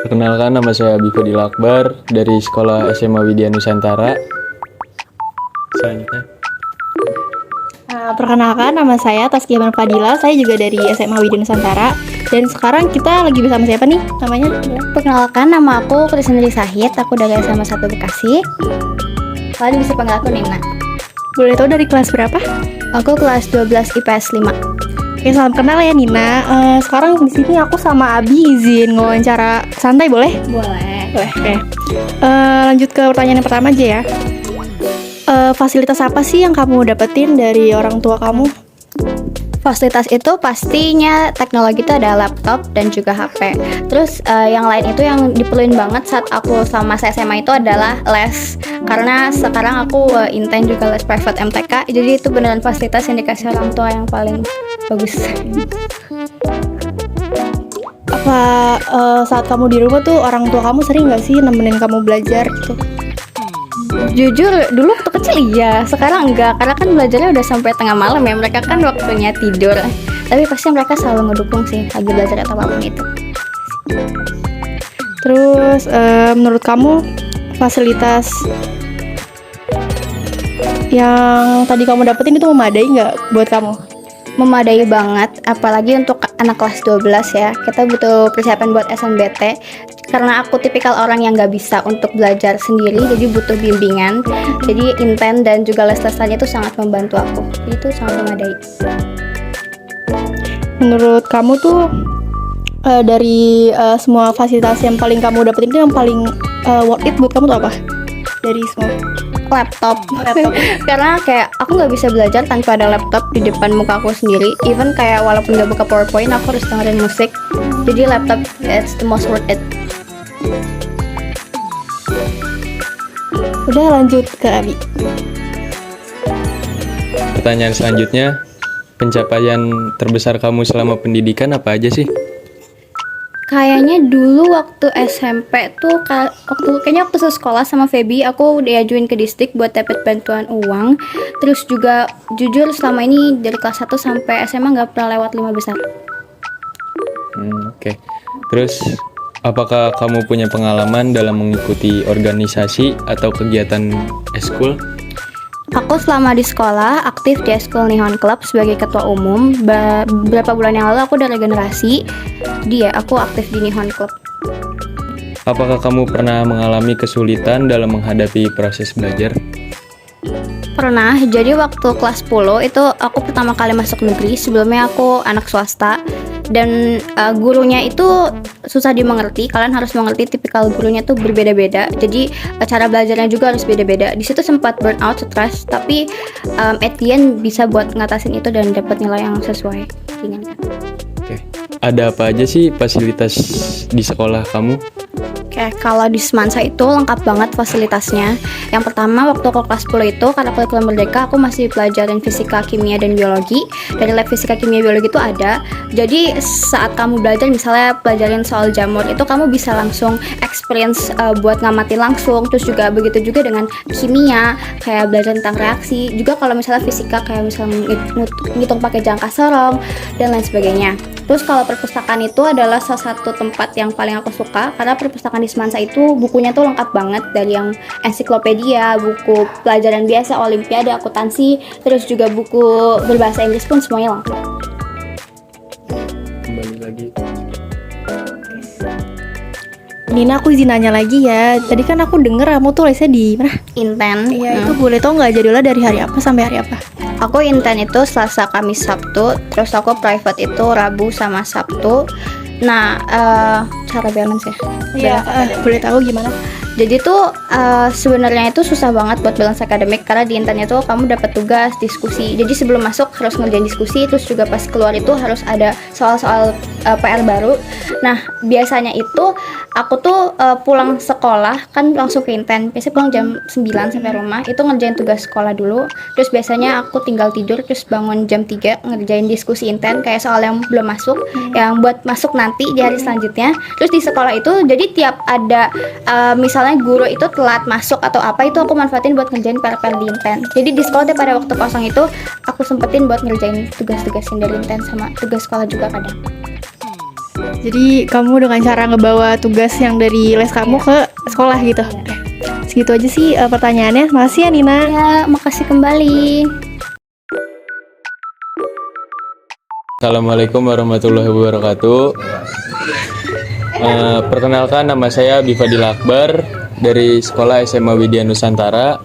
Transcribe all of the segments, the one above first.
Perkenalkan, nama saya Abi Fadil Akbar dari Sekolah SMA Widya Nusantara. Selanjutnya. Perkenalkan, nama saya Taskia Fadila. Saya juga dari SMA Widya Nusantara. Dan sekarang kita lagi bersama siapa nih? Namanya? Perkenalkan, nama aku Krisnendri Sahid. Aku dari SMA 1 Bekasi. Kalian bisa panggil aku Nina. Boleh tahu dari kelas berapa? Aku kelas 12 IPS 5. Oke, salam kenal ya Nina. Sekarang di sini aku sama Abi izin wawancara santai, boleh? Boleh. Oke. Lanjut ke pertanyaan yang pertama aja ya. Fasilitas apa sih yang kamu dapetin dari orang tua kamu? Fasilitas itu pastinya teknologi itu ada laptop dan juga HP. Terus yang lain itu yang diperluin banget saat aku selama masa SMA itu adalah les. Karena sekarang aku intern juga les private MTK. Jadi itu beneran fasilitas yang dikasih orang tua yang paling bagus. Apa saat kamu di rumah tuh orang tua kamu sering gak sih nemenin kamu belajar gitu? Jujur dulu waktu kecil iya, sekarang enggak. Karena kan belajarnya udah sampai tengah malam ya. Mereka kan waktunya tidur. Tapi pasti mereka selalu ngedukung sih lagi belajar atau apapun itu. Terus menurut kamu fasilitas yang tadi kamu dapetin itu memadai nggak buat kamu? Memadai banget, apalagi untuk anak kelas 12 ya. Kita butuh persiapan buat SNBT. Karena aku tipikal orang yang gak bisa untuk belajar sendiri, jadi butuh bimbingan. Jadi intern dan juga les-lesannya itu sangat membantu aku. Itu sangat memadai. Menurut kamu tuh dari semua fasilitas yang paling kamu dapetin itu yang paling worth it buat kamu tuh apa? Dari semua? Laptop. Karena kayak aku nggak bisa belajar tanpa ada laptop di depan muka aku sendiri. Even kayak walaupun nggak buka PowerPoint, aku harus dengerin musik. Jadi laptop it's the most worth it. Udah, lanjut ke Abi. Pertanyaan selanjutnya, pencapaian terbesar kamu selama pendidikan apa aja sih? Kayaknya dulu waktu SMP tuh waktu sekolah sama Feby, aku diajuin ke distrik buat dapat bantuan uang. Terus juga jujur selama ini dari kelas 1 sampai SMA nggak pernah lewat 5 besar. Oke. Terus apakah kamu punya pengalaman dalam mengikuti organisasi atau kegiatan eskul? Aku selama di sekolah aktif di Eskul Nihon Club sebagai ketua umum. Beberapa bulan yang lalu aku udah regenerasi. Aku aktif di Nihon Club. Apakah kamu pernah mengalami kesulitan dalam menghadapi proses belajar? Pernah, jadi waktu kelas 10 itu aku pertama kali masuk negeri. Sebelumnya aku anak swasta. Dan gurunya itu susah dimengerti. Kalian harus mengerti tipikal gurunya tuh berbeda-beda. Jadi cara belajarnya juga harus beda-beda. Di situ sempat burnout, stres, tapi at the end bisa buat ngatasin itu dan dapat nilai yang sesuai diinginkan. Oke. Ada apa aja sih fasilitas di sekolah kamu? Oke, kalau di Semansa itu lengkap banget fasilitasnya. Yang pertama, waktu aku kelas 10 itu, karena kurikulum merdeka, aku masih pelajarin fisika, kimia, dan biologi. Dari lab fisika, kimia, biologi itu ada. Jadi saat kamu belajar, misalnya pelajarin soal jamur, itu kamu bisa langsung experience buat ngamatin langsung. Terus juga begitu juga dengan kimia, kayak belajar tentang reaksi. Juga kalau misalnya fisika, kayak misalnya ngitung pakai jangka sorong, dan lain sebagainya. Terus kalau perpustakaan itu adalah salah satu tempat yang paling aku suka, karena perpustakaan di Semansa itu bukunya tuh lengkap banget, dari yang ensiklopedia, buku pelajaran biasa, olimpiade, akuntansi, terus juga buku berbahasa Inggris pun semuanya lengkap. Kembali lagi. Nina, aku izin nanya lagi ya. Tadi kan aku denger kamu tuh lesnya di mana? Inten. Iya, itu boleh tau nggak jadwalnya dari hari apa sampai hari apa? Aku intern itu Selasa, Kamis, Sabtu. Terus aku private itu Rabu sama Sabtu. Nah, cara balance ya? Iya, boleh tahu gimana? Jadi tuh sebenarnya itu susah banget buat balance akademik, karena di intern itu kamu dapat tugas, diskusi. Jadi sebelum masuk harus ngerjain diskusi, terus juga pas keluar itu harus ada soal-soal PR baru. Nah, biasanya itu aku tuh pulang sekolah kan langsung ke intern. Biasanya pulang jam 9 sampai rumah, itu ngerjain tugas sekolah dulu. Terus biasanya aku tinggal tidur, terus bangun jam 3 ngerjain diskusi intern kayak soal yang belum masuk, yang buat masuk nanti di hari selanjutnya. Terus di sekolah itu jadi tiap ada misal misalnya guru itu telat masuk atau apa, itu aku manfaatin buat ngerjain PR-PR di Inten. Jadi di sekolah deh pada waktu kosong itu aku sempetin buat ngerjain tugas-tugas yang dari Inten sama tugas sekolah juga kadang. Jadi kamu dengan cara ngebawa tugas yang dari les kamu ke sekolah gitu. Oke. Segitu aja sih pertanyaannya. Makasih ya Nina. Ya, makasih kembali. Assalamualaikum warahmatullahi wabarakatuh. Perkenalkan, nama saya Bifadil Akbar dari Sekolah SMA Widya Nusantara.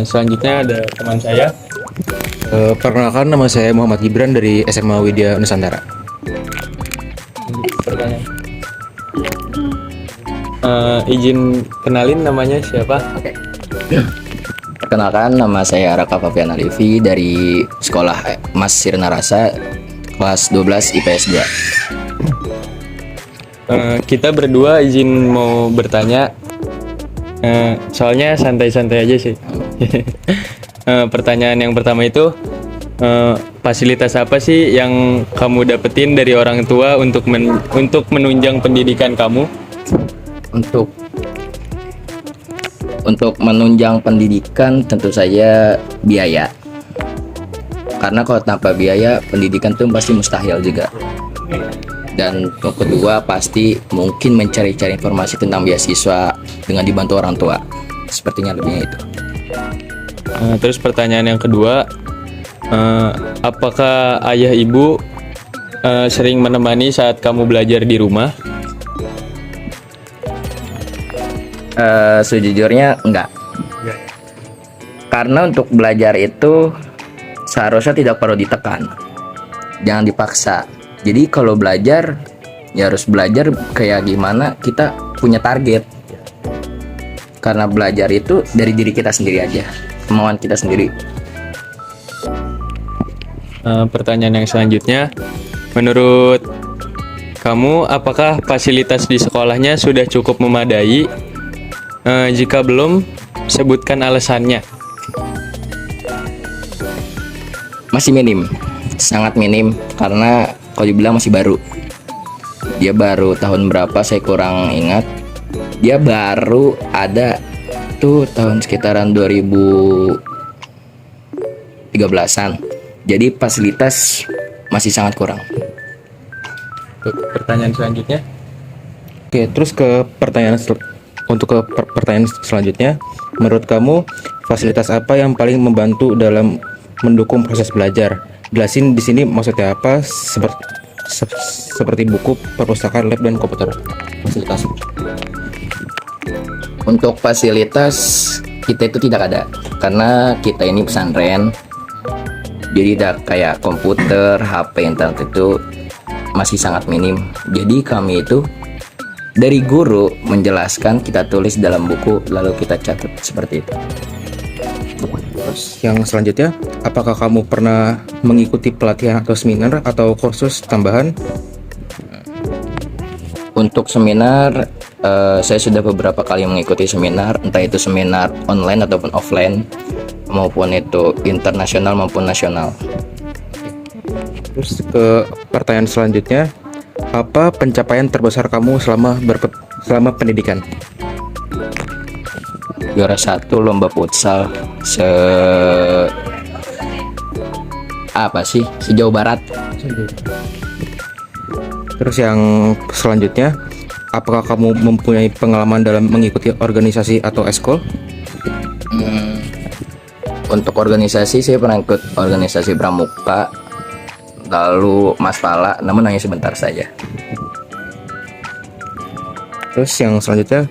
Selanjutnya ada teman saya. Perkenalkan, nama saya Muhammad Gibran dari SMA Widya Nusantara. Pertanyaan. Izin kenalin namanya siapa? Oke. Perkenalkan, nama saya Raka Fabian Alifi dari Sekolah Mas Sirna Rasa, kelas 12 IPS 2. Kita berdua izin mau bertanya. Soalnya santai-santai aja sih. Pertanyaan yang pertama itu, fasilitas apa sih yang kamu dapetin dari orang tua untuk menunjang pendidikan kamu? Untuk menunjang pendidikan tentu saja biaya. Karena kalau tanpa biaya pendidikan itu pasti mustahil juga. Dan yang kedua pasti mungkin mencari-cari informasi tentang beasiswa dengan dibantu orang tua. Sepertinya lebihnya itu. Terus pertanyaan yang kedua, apakah ayah ibu sering menemani saat kamu belajar di rumah? Sejujurnya enggak. Karena untuk belajar itu seharusnya tidak perlu ditekan, jangan dipaksa. Jadi kalau belajar ya harus belajar kayak gimana kita punya target. Karena belajar itu dari diri kita sendiri aja, kemauan kita sendiri. Pertanyaan yang selanjutnya, menurut kamu apakah fasilitas di sekolahnya sudah cukup memadai? Jika belum, sebutkan alasannya. Masih minim, sangat minim, karena kalau dibilang masih baru. Dia baru tahun berapa saya kurang ingat. Dia baru ada tuh tahun sekitaran 2013-an. Jadi fasilitas masih sangat kurang. Pertanyaan selanjutnya. Oke, terus ke pertanyaan pertanyaan selanjutnya, menurut kamu fasilitas apa yang paling membantu dalam mendukung proses belajar? Jelasin di sini maksudnya apa, seperti buku, perpustakaan, lab, dan komputer. Fasilitas. Untuk fasilitas kita itu tidak ada, karena kita ini pesantren. Jadi tidak kayak komputer, HP, internet itu masih sangat minim. Jadi kami itu dari guru menjelaskan, kita tulis dalam buku, lalu kita catat seperti itu. Terus yang selanjutnya, apakah kamu pernah mengikuti pelatihan atau seminar atau kursus tambahan? Untuk seminar, saya sudah beberapa kali mengikuti seminar, entah itu seminar online ataupun offline, maupun itu internasional maupun nasional. Terus ke pertanyaan selanjutnya, apa pencapaian terbesar kamu selama pendidikan? Juara 1 lomba futsal sejauh barat. Terus yang selanjutnya, apakah kamu mempunyai pengalaman dalam mengikuti organisasi atau eskul? Untuk organisasi saya pernah ikut organisasi pramuka, lalu Mas Pala, namun hanya sebentar saja. Terus yang selanjutnya,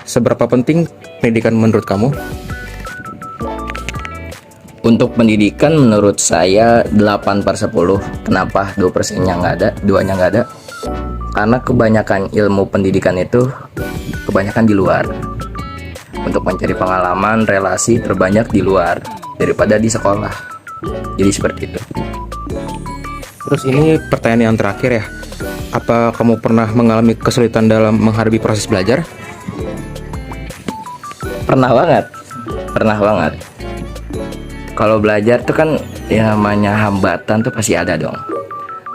seberapa penting pendidikan menurut kamu? Untuk pendidikan menurut saya 8/10. Kenapa 2%-nya nggak ada, 2-nya nggak ada? Karena kebanyakan ilmu pendidikan itu kebanyakan di luar. Untuk mencari pengalaman, relasi terbanyak di luar daripada di sekolah. Jadi seperti itu. Terus ini pertanyaan yang terakhir ya. Apa kamu pernah mengalami kesulitan dalam menghadapi proses belajar? Pernah banget. Kalau belajar tuh kan yang namanya hambatan tuh pasti ada dong.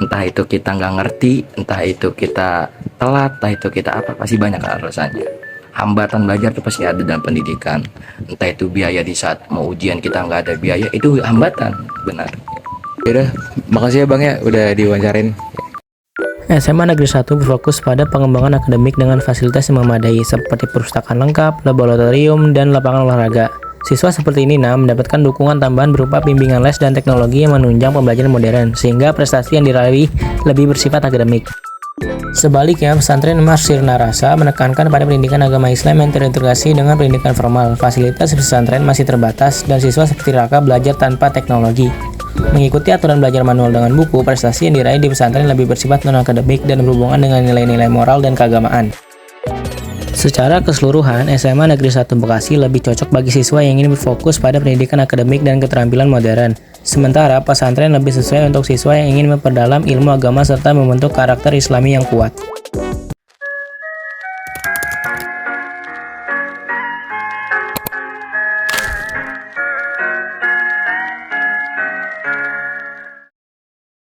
Entah itu kita nggak ngerti, entah itu kita telat, entah itu kita apa, pasti banyak alasannya. hambatan belajar tuh pasti ada dalam pendidikan. Entah itu biaya di saat mau ujian kita nggak ada biaya, itu hambatan, benar. Yaudah, makasih ya Bang ya udah diwawancarain. SMA Negeri 1 berfokus pada pengembangan akademik dengan fasilitas yang memadai seperti perpustakaan lengkap, laboratorium, dan lapangan olahraga. Siswa seperti ini mendapatkan dukungan tambahan berupa bimbingan les dan teknologi yang menunjang pembelajaran modern, sehingga prestasi yang diraih lebih bersifat akademik. Sebaliknya, pesantren Masyirna Rasa menekankan pada pendidikan agama Islam yang terintegrasi dengan pendidikan formal. Fasilitas pesantren masih terbatas dan siswa seperti Raka belajar tanpa teknologi. Mengikuti aturan belajar manual dengan buku, prestasi yang diraih di pesantren lebih bersifat non-akademik dan berhubungan dengan nilai-nilai moral dan keagamaan. Secara keseluruhan, SMA Negeri 1 Bekasi lebih cocok bagi siswa yang ingin berfokus pada pendidikan akademik dan keterampilan modern. Sementara pesantren lebih sesuai untuk siswa yang ingin memperdalam ilmu agama serta membentuk karakter Islami yang kuat.